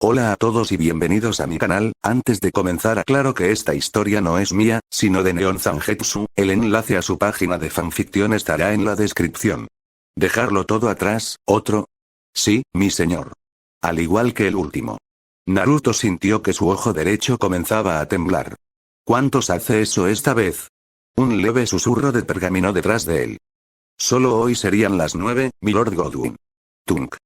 Hola a todos y bienvenidos a mi canal. Antes de comenzar aclaro que esta historia no es mía, sino de Neon Zangetsu. El enlace a su página de fanficción estará en la descripción. ¿Dejarlo todo atrás, otro? Sí, mi señor. Al igual que el último. Naruto sintió que su ojo derecho comenzaba a temblar. ¿Cuántos hace eso esta vez? Un leve susurro de pergamino detrás de él. Solo hoy serían las 9, milord Godwin. Tunk.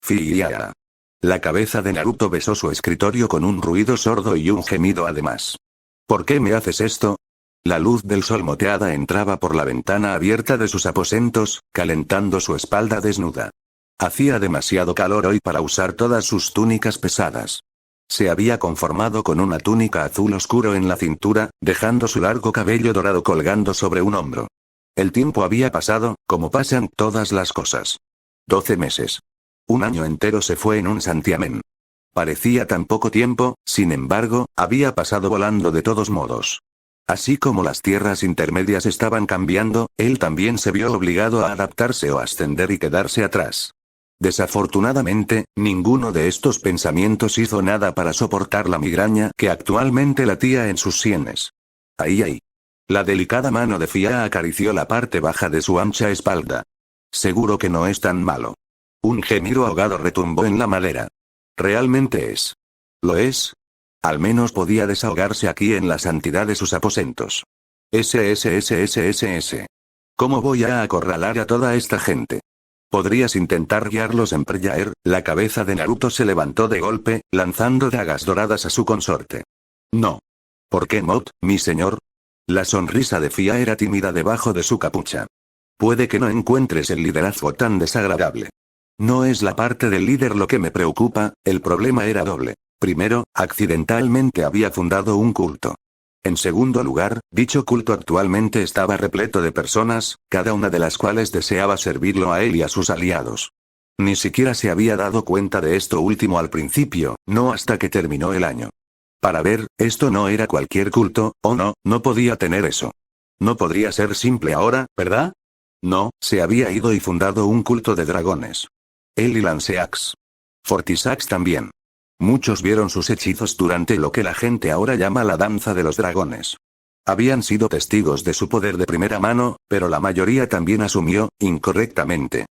Fiia. La cabeza de Naruto besó su escritorio con un ruido sordo y un gemido además. ¿Por qué me haces esto? La luz del sol moteada entraba por la ventana abierta de sus aposentos, calentando su espalda desnuda. Hacía demasiado calor hoy para usar todas sus túnicas pesadas. Se había conformado con una túnica azul oscuro en la cintura, dejando su largo cabello dorado colgando sobre un hombro. El tiempo había pasado, como pasan todas las cosas. 12 meses. Un año entero se fue en un santiamén. Parecía tan poco tiempo, sin embargo, había pasado volando de todos modos. Así como las tierras intermedias estaban cambiando, él también se vio obligado a adaptarse o ascender y quedarse atrás. Desafortunadamente, ninguno de estos pensamientos hizo nada para soportar la migraña que actualmente latía en sus sienes. Ahí. La delicada mano de Fia acarició la parte baja de su ancha espalda. Seguro que no es tan malo. Un gemido ahogado retumbó en la madera. ¿Realmente es? ¿Lo es? Al menos podía desahogarse aquí en la santidad de sus aposentos. SSSSSS. ¿Cómo voy a acorralar a toda esta gente? ¿Podrías intentar guiarlos en Preyaer? La cabeza de Naruto se levantó de golpe, lanzando dagas doradas a su consorte. No. ¿Por qué Mot, mi señor? La sonrisa de Fia era tímida debajo de su capucha. Puede que no encuentres el liderazgo tan desagradable. No es la parte del líder lo que me preocupa, el problema era doble. Primero, accidentalmente había fundado un culto. En segundo lugar, dicho culto actualmente estaba repleto de personas, cada una de las cuales deseaba servirlo a él y a sus aliados. Ni siquiera se había dado cuenta de esto último al principio, no hasta que terminó el año. Para ver, esto no era cualquier culto, no podía tener eso. No podría ser simple ahora, ¿verdad? No, se había ido y fundado un culto de dragones. Él y Lanceax. Fortisax también. Muchos vieron sus hechizos durante lo que la gente ahora llama la danza de los dragones. Habían sido testigos de su poder de primera mano, pero la mayoría también asumió, incorrectamente,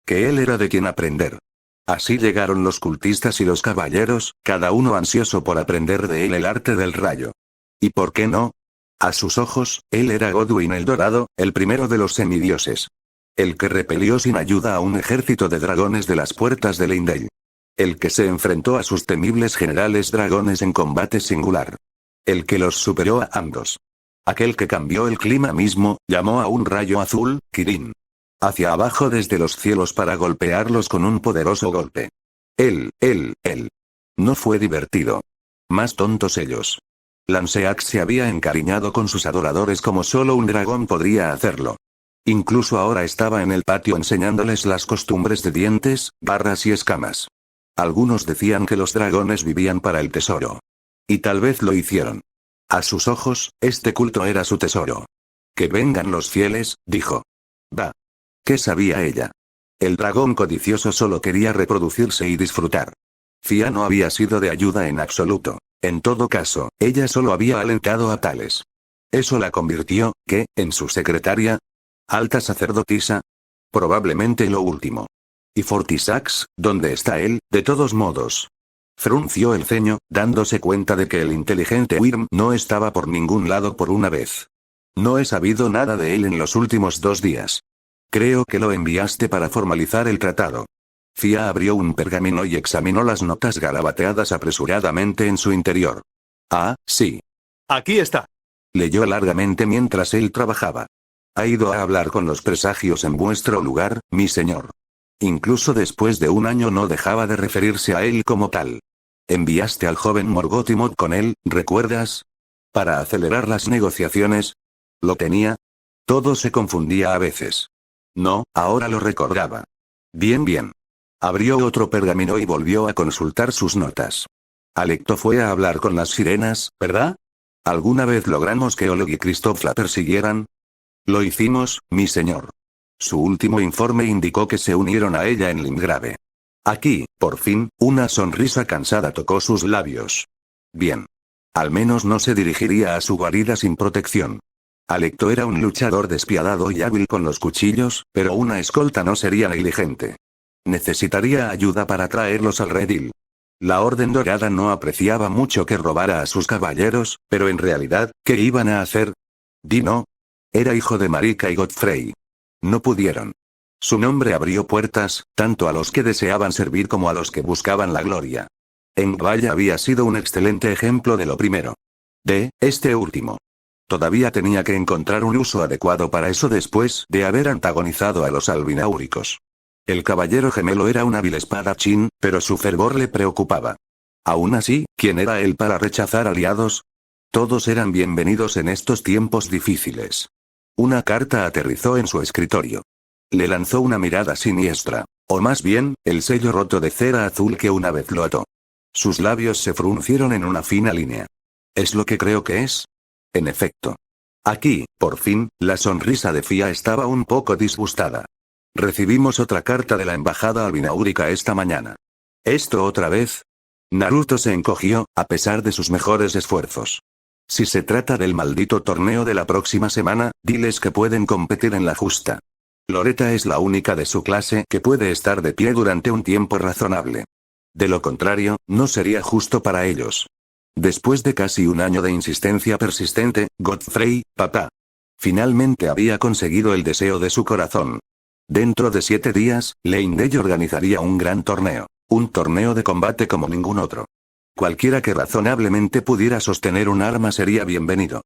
que él era de quien aprender. Así llegaron los cultistas y los caballeros, cada uno ansioso por aprender de él el arte del rayo. ¿Y por qué no? A sus ojos, él era Godwin el Dorado, el primero de los semidioses. El que repelió sin ayuda a un ejército de dragones de las puertas de Leyndell. El que se enfrentó a sus temibles generales dragones en combate singular. El que los superó a ambos. Aquel que cambió el clima mismo, llamó a un rayo azul, Kirin. Hacia abajo desde los cielos para golpearlos con un poderoso golpe. Él. No fue divertido. Más tontos ellos. Lanceax se había encariñado con sus adoradores como solo un dragón podría hacerlo. Incluso ahora estaba en el patio enseñándoles las costumbres de dientes, barras y escamas. Algunos decían que los dragones vivían para el tesoro. Y tal vez lo hicieron. A sus ojos, este culto era su tesoro. Que vengan los fieles, dijo. Bah. ¿Qué sabía ella? El dragón codicioso solo quería reproducirse y disfrutar. Fia no había sido de ayuda en absoluto. En todo caso, ella solo había alentado a tales. Eso la convirtió, ¿qué?, en su secretaria. ¿Alta sacerdotisa? Probablemente lo último. ¿Y Fortisax, dónde está él, de todos modos? Frunció el ceño, dándose cuenta de que el inteligente Wyrm no estaba por ningún lado por una vez. No he sabido nada de él en los últimos 2 días. Creo que lo enviaste para formalizar el tratado. Fia abrió un pergamino y examinó las notas garabateadas apresuradamente en su interior. Ah, sí. Aquí está. Leyó largamente mientras él trabajaba. Ha ido a hablar con los presagios en vuestro lugar, mi señor. Incluso después de un año no dejaba de referirse a él como tal. Enviaste al joven Morgoth y Mod con él, ¿recuerdas? Para acelerar las negociaciones. ¿Lo tenía? Todo se confundía a veces. No, ahora lo recordaba. Bien. Abrió otro pergamino y volvió a consultar sus notas. Alecto fue a hablar con las sirenas, ¿verdad? ¿Alguna vez logramos que Oleg y Kristoff la persiguieran? Lo hicimos, mi señor. Su último informe indicó que se unieron a ella en Limgrave. Aquí, por fin, una sonrisa cansada tocó sus labios. Bien. Al menos no se dirigiría a su guarida sin protección. Alecto era un luchador despiadado y hábil con los cuchillos, pero una escolta no sería negligente. Necesitaría ayuda para traerlos al redil. La Orden Dorada no apreciaba mucho que robara a sus caballeros, pero en realidad, ¿qué iban a hacer? Dino. Era hijo de Marika y Godfrey. No pudieron. Su nombre abrió puertas, tanto a los que deseaban servir como a los que buscaban la gloria. Ngvaya había sido un excelente ejemplo de lo primero. De este último. Todavía tenía que encontrar un uso adecuado para eso después de haber antagonizado a los albináuricos. El caballero gemelo era un hábil espadachín, pero su fervor le preocupaba. Aún así, ¿quién era él para rechazar aliados? Todos eran bienvenidos en estos tiempos difíciles. Una carta aterrizó en su escritorio. Le lanzó una mirada siniestra, o más bien, el sello roto de cera azul que una vez lo ató. Sus labios se fruncieron en una fina línea. ¿Es lo que creo que es? En efecto. Aquí, por fin, la sonrisa de Fia estaba un poco disgustada. Recibimos otra carta de la embajada albináurica esta mañana. ¿Esto otra vez? Naruto se encogió, a pesar de sus mejores esfuerzos. Si se trata del maldito torneo de la próxima semana, diles que pueden competir en la justa. Loretta es la única de su clase que puede estar de pie durante un tiempo razonable. De lo contrario, no sería justo para ellos. Después de casi un año de insistencia persistente, Godfrey, papá, finalmente había conseguido el deseo de su corazón. Dentro de 7 días, Leindell organizaría un gran torneo. Un torneo de combate como ningún otro. Cualquiera que razonablemente pudiera sostener un arma sería bienvenido.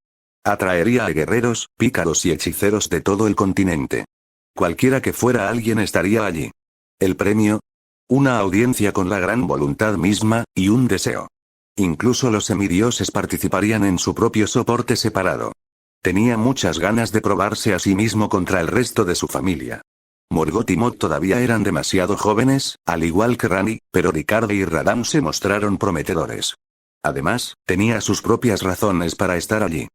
Atraería a guerreros, pícaros y hechiceros de todo el continente. Cualquiera que fuera alguien estaría allí. El premio. Una audiencia con la gran voluntad misma, y un deseo. Incluso los semidioses participarían en su propio soporte separado. Tenía muchas ganas de probarse a sí mismo contra el resto de su familia. Morgoth y Mod todavía eran demasiado jóvenes, al igual que Rani, pero Ricardo y Radam se mostraron prometedores. Además, tenía sus propias razones para estar allí.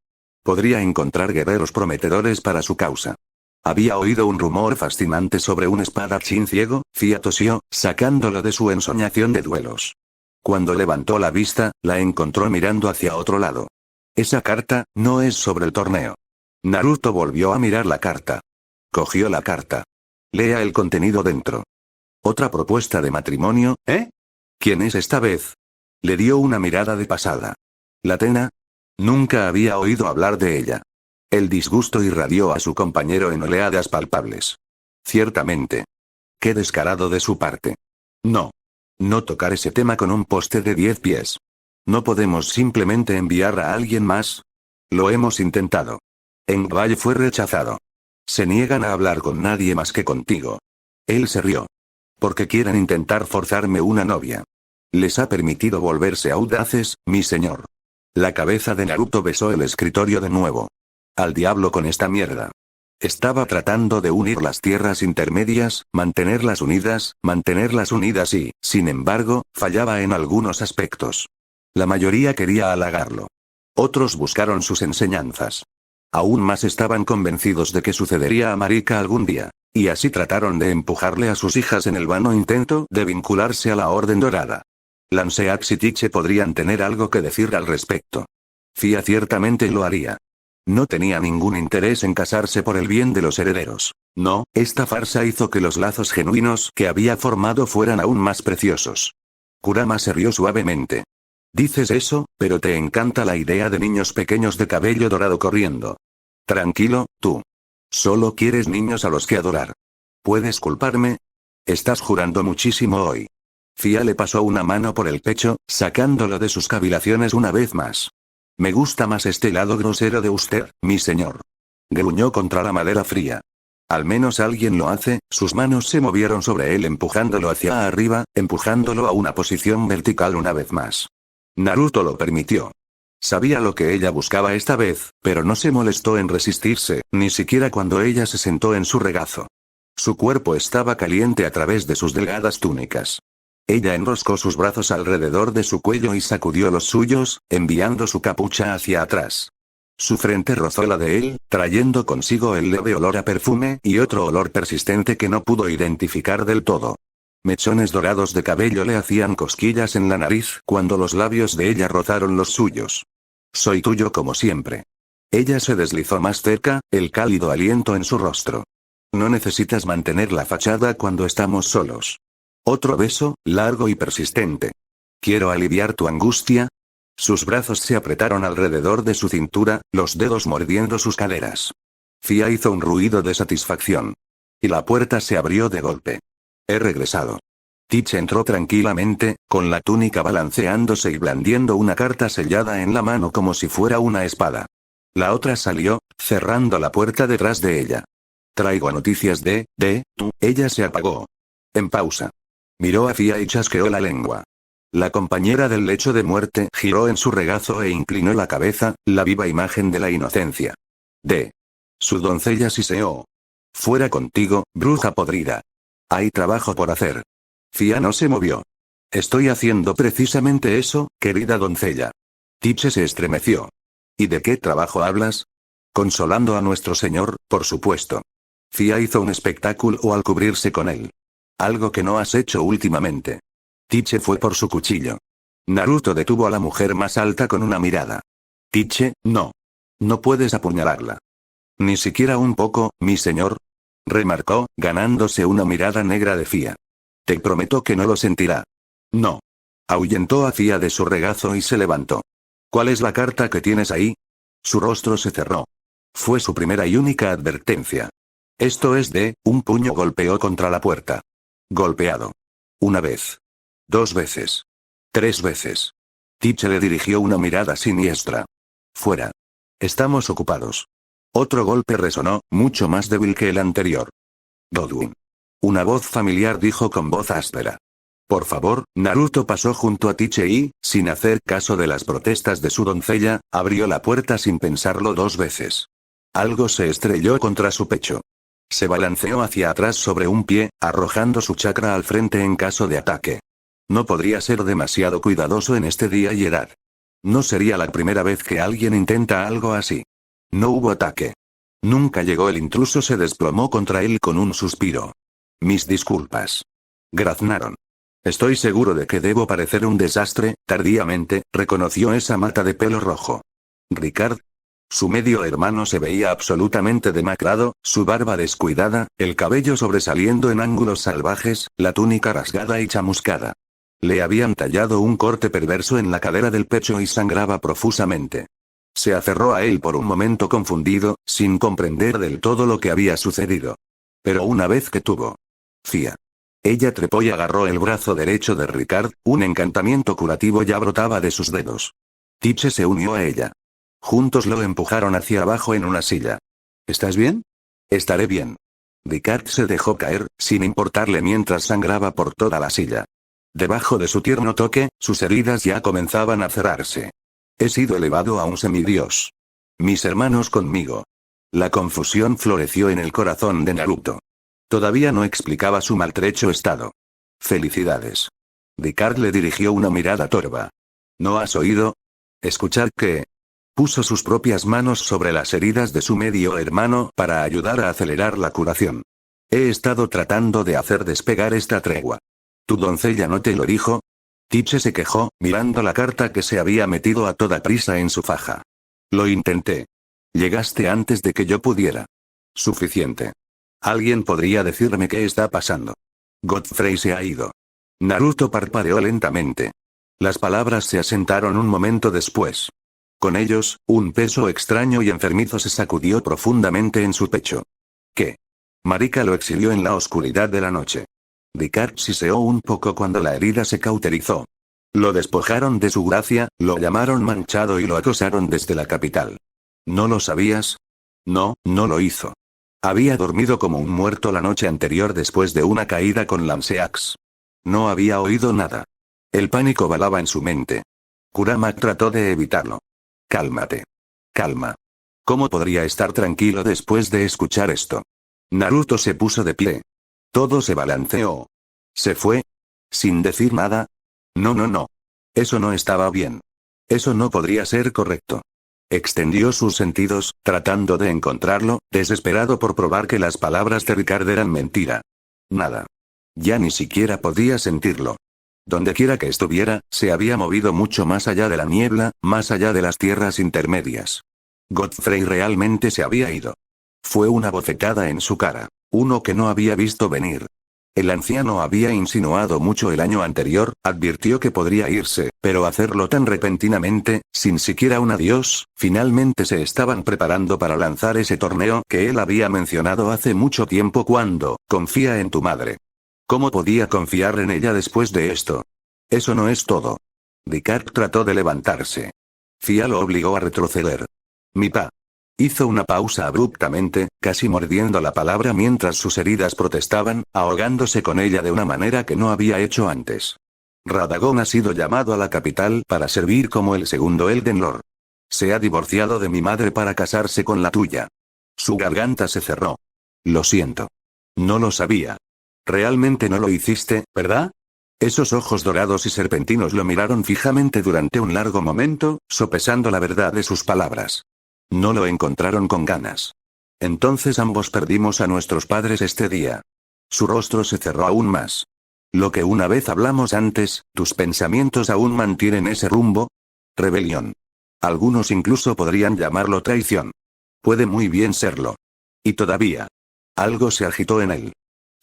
Podría encontrar guerreros prometedores para su causa. Había oído un rumor fascinante sobre un espadachín ciego, Fia tosió, sacándolo de su ensoñación de duelos. Cuando levantó la vista, la encontró mirando hacia otro lado. Esa carta, no es sobre el torneo. Naruto volvió a mirar la carta. Cogió la carta. Lea el contenido dentro. ¿Otra propuesta de matrimonio, eh? ¿Quién es esta vez? Le dio una mirada de pasada. ¿Latena? Nunca había oído hablar de ella. El disgusto irradió a su compañero en oleadas palpables. Ciertamente. Qué descarado de su parte. No. No tocar ese tema con un poste de 10 pies. ¿No podemos simplemente enviar a alguien más? Lo hemos intentado. Ngvaya fue rechazado. Se niegan a hablar con nadie más que contigo. Él se rió. Porque quieren intentar forzarme una novia. Les ha permitido volverse audaces, mi señor. La cabeza de Naruto besó el escritorio de nuevo. Al diablo con esta mierda. Estaba tratando de unir las tierras intermedias, mantenerlas unidas y, sin embargo, fallaba en algunos aspectos. La mayoría quería halagarlo. Otros buscaron sus enseñanzas. Aún más estaban convencidos de que sucedería a Marika algún día, y así trataron de empujarle a sus hijas en el vano intento de vincularse a la Orden Dorada. Lanceax y Tiche podrían tener algo que decir al respecto. Fia ciertamente lo haría. No tenía ningún interés en casarse por el bien de los herederos. No, esta farsa hizo que los lazos genuinos que había formado fueran aún más preciosos. Kurama se rió suavemente. Dices eso, pero te encanta la idea de niños pequeños de cabello dorado corriendo. Tranquilo, tú. Solo quieres niños a los que adorar. ¿Puedes culparme? Estás jurando muchísimo hoy. Fia le pasó una mano por el pecho, sacándolo de sus cavilaciones una vez más. Me gusta más este lado grosero de usted, mi señor. Gruñó contra la madera fría. Al menos alguien lo hace. Sus manos se movieron sobre él empujándolo hacia arriba, empujándolo a una posición vertical una vez más. Naruto lo permitió. Sabía lo que ella buscaba esta vez, pero no se molestó en resistirse, ni siquiera cuando ella se sentó en su regazo. Su cuerpo estaba caliente a través de sus delgadas túnicas. Ella enroscó sus brazos alrededor de su cuello y sacudió los suyos, enviando su capucha hacia atrás. Su frente rozó la de él, trayendo consigo el leve olor a perfume y otro olor persistente que no pudo identificar del todo. Mechones dorados de cabello le hacían cosquillas en la nariz cuando los labios de ella rozaron los suyos. Soy tuyo como siempre. Ella se deslizó más cerca, el cálido aliento en su rostro. No necesitas mantener la fachada cuando estamos solos. Otro beso, largo y persistente. ¿Quiero aliviar tu angustia? Sus brazos se apretaron alrededor de su cintura, los dedos mordiendo sus caderas. Fia hizo un ruido de satisfacción. Y la puerta se abrió de golpe. He regresado. Teach entró tranquilamente, con la túnica balanceándose y blandiendo una carta sellada en la mano como si fuera una espada. La otra salió, cerrando la puerta detrás de ella. Traigo noticias de tú. Ella se apagó. En pausa. Miró a Fia y chasqueó la lengua. La compañera del lecho de muerte giró en su regazo e inclinó la cabeza, la viva imagen de la inocencia. Su doncella siseó. Fuera contigo, bruja podrida. Hay trabajo por hacer. Fia no se movió. Estoy haciendo precisamente eso, querida doncella. Teach se estremeció. ¿Y de qué trabajo hablas? Consolando a nuestro señor, por supuesto. Fia hizo un espectáculo al cubrirse con él. Algo que no has hecho últimamente. Teach fue por su cuchillo. Naruto detuvo a la mujer más alta con una mirada. Teach, no. No puedes apuñalarla. Ni siquiera un poco, mi señor. Remarcó, ganándose una mirada negra de Fia. Te prometo que no lo sentirá. No. Ahuyentó a Fia de su regazo y se levantó. ¿Cuál es la carta que tienes ahí? Su rostro se cerró. Fue su primera y única advertencia. Esto es un puño golpeó contra la puerta. Golpeado. Una vez. 2 veces. 3 veces. Teach le dirigió una mirada siniestra. Fuera. Estamos ocupados. Otro golpe resonó, mucho más débil que el anterior. Godwin. Una voz familiar dijo con voz áspera. Por favor, Naruto pasó junto a Teach y, sin hacer caso de las protestas de su doncella, abrió la puerta sin pensarlo 2 veces. Algo se estrelló contra su pecho. Se balanceó hacia atrás sobre un pie, arrojando su chakra al frente en caso de ataque. No podría ser demasiado cuidadoso en este día y edad. No sería la primera vez que alguien intenta algo así. No hubo ataque. Nunca llegó el intruso, se desplomó contra él con un suspiro. Mis disculpas. Graznaron. Estoy seguro de que debo parecer un desastre, tardíamente, reconoció esa mata de pelo rojo. Ricard. Su medio hermano se veía absolutamente demacrado, su barba descuidada, el cabello sobresaliendo en ángulos salvajes, la túnica rasgada y chamuscada. Le habían tallado un corte perverso en la cadera del pecho y sangraba profusamente. Se aferró a él por un momento confundido, sin comprender del todo lo que había sucedido. Pero una vez que tuvo Fia. Ella trepó y agarró el brazo derecho de Ricard, un encantamiento curativo ya brotaba de sus dedos. Teach se unió a ella. Juntos lo empujaron hacia abajo en una silla. ¿Estás bien? Estaré bien. Ricard se dejó caer, sin importarle mientras sangraba por toda la silla. Debajo de su tierno toque, sus heridas ya comenzaban a cerrarse. He sido elevado a un semidios. Mis hermanos conmigo. La confusión floreció en el corazón de Naruto. Todavía no explicaba su maltrecho estado. Felicidades. Ricard le dirigió una mirada torva. ¿No has oído? Escuchad que... Puso sus propias manos sobre las heridas de su medio hermano para ayudar a acelerar la curación. He estado tratando de hacer despegar esta tregua. ¿Tu doncella no te lo dijo? Teach se quejó, mirando la carta que se había metido a toda prisa en su faja. Lo intenté. Llegaste antes de que yo pudiera. Suficiente. ¿Alguien podría decirme qué está pasando? Godfrey se ha ido. Naruto parpadeó lentamente. Las palabras se asentaron un momento después. Con ellos, un peso extraño y enfermizo se sacudió profundamente en su pecho. ¿Qué? Marika lo exilió en la oscuridad de la noche. Ricard siseó un poco cuando la herida se cauterizó. Lo despojaron de su gracia, lo llamaron manchado y lo acosaron desde la capital. ¿No lo sabías? No, no lo hizo. Había dormido como un muerto la noche anterior después de una caída con Lanceax. No había oído nada. El pánico balaba en su mente. Kurama trató de evitarlo. Cálmate. Calma. ¿Cómo podría estar tranquilo después de escuchar esto? Naruto se puso de pie. Todo se balanceó. ¿Se fue? ¿Sin decir nada? No, no, no. Eso no estaba bien. Eso no podría ser correcto. Extendió sus sentidos, tratando de encontrarlo, desesperado por probar que las palabras de Ricard eran mentira. Nada. Ya ni siquiera podía sentirlo. Dondequiera que estuviera, se había movido mucho más allá de la niebla, más allá de las tierras intermedias. Godfrey realmente se había ido. Fue una bofetada en su cara. Uno que no había visto venir. El anciano había insinuado mucho el año anterior, advirtió que podría irse, pero hacerlo tan repentinamente, sin siquiera un adiós, finalmente se estaban preparando para lanzar ese torneo que él había mencionado hace mucho tiempo cuando, confía en tu madre. ¿Cómo podía confiar en ella después de esto? Eso no es todo. Descartes trató de levantarse. Fia lo obligó a retroceder. Mi pa. Hizo una pausa abruptamente, casi mordiendo la palabra mientras sus heridas protestaban, ahogándose con ella de una manera que no había hecho antes. Radagon ha sido llamado a la capital para servir como el segundo Elden Lord. Se ha divorciado de mi madre para casarse con la tuya. Su garganta se cerró. Lo siento. No lo sabía. Realmente no lo hiciste, ¿verdad? Esos ojos dorados y serpentinos lo miraron fijamente durante un largo momento, sopesando la verdad de sus palabras. No lo encontraron con ganas. Entonces ambos perdimos a nuestros padres este día. Su rostro se cerró aún más. Lo que una vez hablamos antes, ¿tus pensamientos aún mantienen ese rumbo? Rebelión. Algunos incluso podrían llamarlo traición. Puede muy bien serlo. Y todavía. Algo se agitó en él.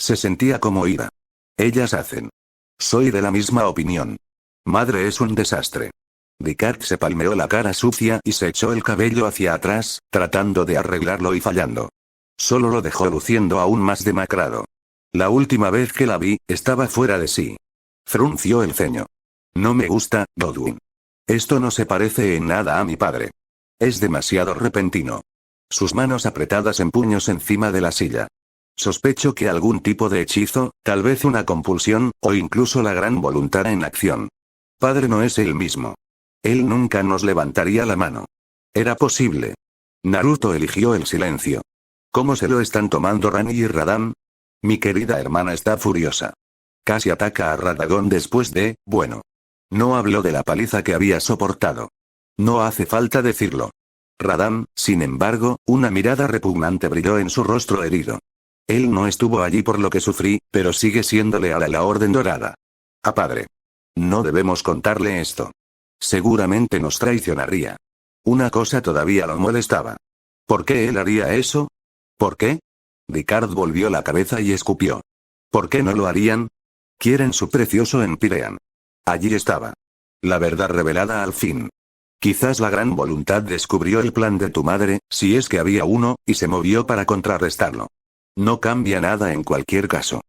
Se sentía como ira. Ellas hacen. Soy de la misma opinión. Madre es un desastre. Descartes se palmeó la cara sucia y se echó el cabello hacia atrás, tratando de arreglarlo y fallando. Solo lo dejó luciendo aún más demacrado. La última vez que la vi, estaba fuera de sí. Frunció el ceño. No me gusta, Godwin. Esto no se parece en nada a mi padre. Es demasiado repentino. Sus manos apretadas en puños encima de la silla. Sospecho que algún tipo de hechizo, tal vez una compulsión, o incluso la gran voluntad en acción. Padre no es el mismo. Él nunca nos levantaría la mano. Era posible. Naruto eligió el silencio. ¿Cómo se lo están tomando Rani y Radam? Mi querida hermana está furiosa. Casi ataca a Radagon después de, bueno. No habló de la paliza que había soportado. No hace falta decirlo. Radam, sin embargo, una mirada repugnante brilló en su rostro herido. Él no estuvo allí por lo que sufrí, pero sigue siendo leal a la Orden Dorada. A padre. No debemos contarle esto. Seguramente nos traicionaría. Una cosa todavía lo molestaba. ¿Por qué él haría eso? ¿Por qué? Descartes volvió la cabeza y escupió. ¿Por qué no lo harían? Quieren su precioso Empyrean. Allí estaba. La verdad revelada al fin. Quizás la gran voluntad descubrió el plan de tu madre, si es que había uno, y se movió para contrarrestarlo. No cambia nada en cualquier caso.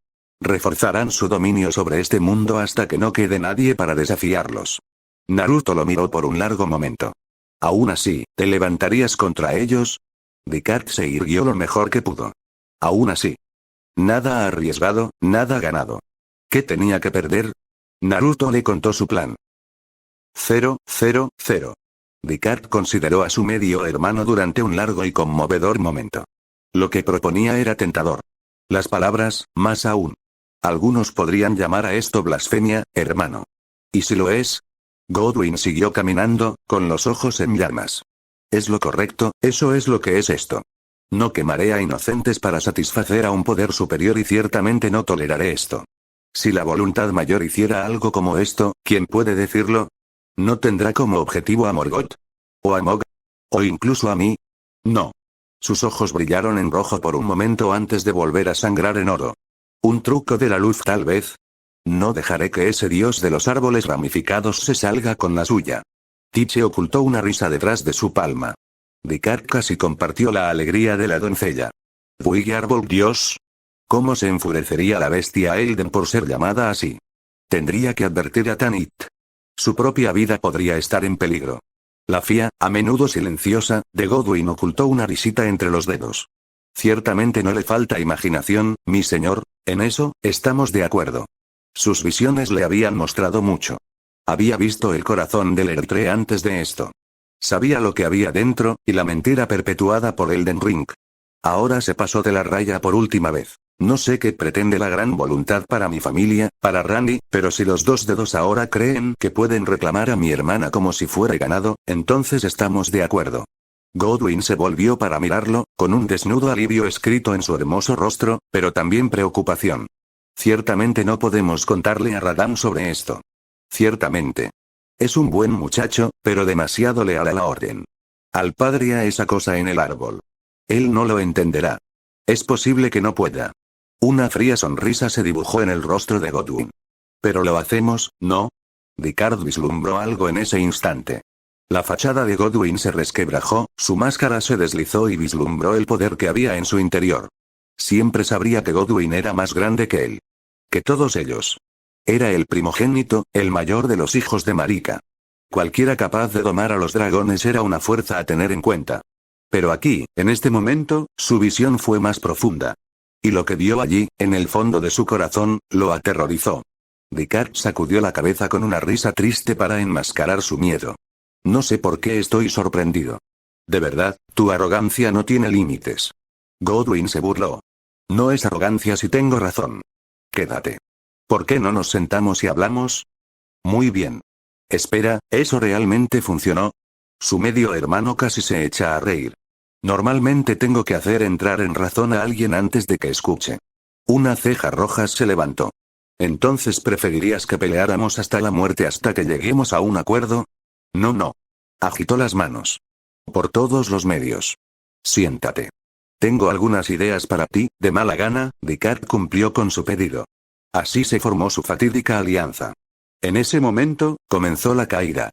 Reforzarán su dominio sobre este mundo hasta que no quede nadie para desafiarlos. Naruto lo miró por un largo momento. Aún así, ¿te levantarías contra ellos? Descartes se irguió lo mejor que pudo. Aún así. Nada arriesgado, nada ganado. ¿Qué tenía que perder? Naruto le contó su plan. 0, 0, 0. Descartes consideró a su medio hermano durante un largo y conmovedor momento. Lo que proponía era tentador. Las palabras, más aún. Algunos podrían llamar a esto blasfemia, hermano. ¿Y si lo es? Godwin siguió caminando, con los ojos en llamas. Es lo correcto, eso es lo que es esto. No quemaré a inocentes para satisfacer a un poder superior y ciertamente no toleraré esto. Si la voluntad mayor hiciera algo como esto, ¿quién puede decirlo? ¿No tendrá como objetivo a Morgoth? ¿O a Mog? ¿O incluso a mí? No. Sus ojos brillaron en rojo por un momento antes de volver a sangrar en oro. ¿Un truco de la luz tal vez? No dejaré que ese dios de los árboles ramificados se salga con la suya. Tiche ocultó una risa detrás de su palma. Descartes casi compartió la alegría de la doncella. ¿Bui árbol dios? ¿Cómo se enfurecería la bestia Elden por ser llamada así? Tendría que advertir a Tanit. Su propia vida podría estar en peligro. La fía, a menudo silenciosa, de Godwin ocultó una risita entre los dedos. Ciertamente no le falta imaginación, mi señor, en eso, estamos de acuerdo. Sus visiones le habían mostrado mucho. Había visto el corazón del Erdtree antes de esto. Sabía lo que había dentro, y la mentira perpetuada por Elden Ring. Ahora se pasó de la raya por última vez. No sé qué pretende la gran voluntad para mi familia, para Randy, pero si los dos dedos ahora creen que pueden reclamar a mi hermana como si fuera ganado, entonces estamos de acuerdo. Godwin se volvió para mirarlo, con un desnudo alivio escrito en su hermoso rostro, pero también preocupación. Ciertamente no podemos contarle a Radam sobre esto. Ciertamente. Es un buen muchacho, pero demasiado leal a la orden. Al padre a esa cosa en el árbol. Él no lo entenderá. Es posible que no pueda. Una fría sonrisa se dibujó en el rostro de Godwin. Pero lo hacemos, ¿no? Ricard vislumbró algo en ese instante. La fachada de Godwin se resquebrajó, su máscara se deslizó y vislumbró el poder que había en su interior. Siempre sabría que Godwin era más grande que él. Que todos ellos. Era el primogénito, el mayor de los hijos de Marika. Cualquiera capaz de domar a los dragones era una fuerza a tener en cuenta. Pero aquí, en este momento, su visión fue más profunda. Y lo que vio allí, en el fondo de su corazón, lo aterrorizó. Ricard sacudió la cabeza con una risa triste para enmascarar su miedo. No sé por qué estoy sorprendido. De verdad, tu arrogancia no tiene límites. Godwin se burló. No es arrogancia si tengo razón. Quédate. ¿Por qué no nos sentamos y hablamos? Muy bien. Espera, ¿eso realmente funcionó? Su medio hermano casi se echa a reír. Normalmente tengo que hacer entrar en razón a alguien antes de que escuche. Una ceja roja se levantó. ¿Entonces preferirías que peleáramos hasta la muerte hasta que lleguemos a un acuerdo? No, no. Agitó las manos. Por todos los medios. Siéntate. Tengo algunas ideas para ti, de mala gana. Ricard cumplió con su pedido. Así se formó su fatídica alianza. En ese momento, comenzó la caída.